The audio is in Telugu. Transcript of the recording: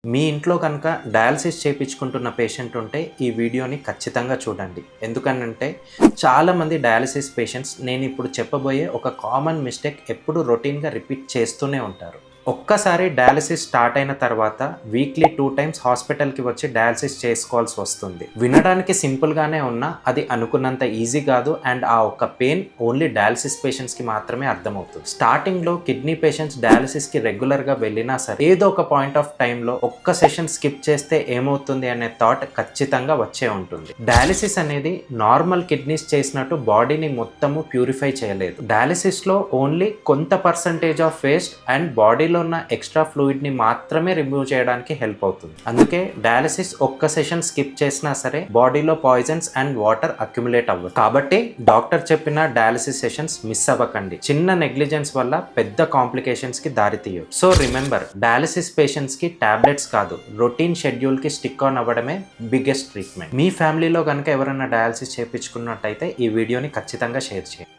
మీ ఇంట్లో కనుక డయాలసిస్ చేయించుకుంటున్న పేషెంట్ ఉంటే ఈ వీడియోని ఖచ్చితంగా చూడండి. ఎందుకనంటే చాలామంది డయాలసిస్ పేషెంట్స్ నేను ఇప్పుడు చెప్పబోయే ఒక కామన్ మిస్టేక్ ఎప్పుడు రొటీన్‌గా రిపీట్ చేస్తూనే ఉంటారు. ఒక్కసారి డయాలసిస్ స్టార్ట్ అయిన తర్వాత వీక్లీ 2 టైమ్స్ హాస్పిటల్‌కి వచ్చి డయాలసిస్ చేసుకోవాల్సి వస్తుంది. వినడానికి సింపుల్‌గానే ఉన్నా అది అనుకున్నంత ఈజీ కాదు. అండ్ ఆ ఒక్క పెయిన్ ఓన్లీ డయాలసిస్ పేషెంట్స్‌కి మాత్రమే అర్థమవుతుంది. స్టార్టింగ్‌లో కిడ్నీ పేషెంట్స్ డయాలసిస్‌కి రెగ్యులర్‌గా వెళ్ళినా సరే ఏదో ఒక పాయింట్ ఆఫ్ టైంలో ఒక్క సెషన్ స్కిప్ చేస్తే ఏమవుతుంది అనే థాట్ ఖచ్చితంగా వచ్చే ఉంటుంది. డయాలసిస్ అనేది నార్మల్ కిడ్నీస్ చేసినట్టు బాడీని మొత్తము ప్యూరిఫై చేయలేదు. డయాలసిస్‌లో ఓన్లీ కొంత పర్సంటేజ్ ఆఫ్ వేస్ట్ అండ్ బాడీలో ఉన్న ఎక్స్ట్రా ఫ్లూయిడ్ని మాత్రమే రిమూవ్ చేయడానికి హెల్ప్ అవుతుంది. అందుకే డయాలసిస్ ఒక్క సెషన్ స్కిప్ చేసినా సరే బాడీలో పాయిజన్స్ అండ్ వాటర్ అక్యుములేట్ అవ్వదు. కాబట్టి డాక్టర్ చెప్పిన డయాలసిస్ సెషన్స్ మిస్ అవ్వకండి. చిన్న నెగ్లిజెన్స్ వల్ల పెద్ద కాంప్లికేషన్స్ కి దారి తీయవు. సో రిమెంబర్, డయాలసిస్ పేషెంట్స్ కి టాబ్లెట్స్ కాదు, రొటీన్ షెడ్యూల్ కి స్టిక్ ఆన్ అవ్వడమే బిగ్గెస్ట్ ట్రీట్మెంట్. మీ ఫ్యామిలీలో కనుక ఎవరైనా డయాలసిస్ చేయించుకున్నట్టయితే ఈ వీడియోని ఖచ్చితంగా షేర్ చేయండి.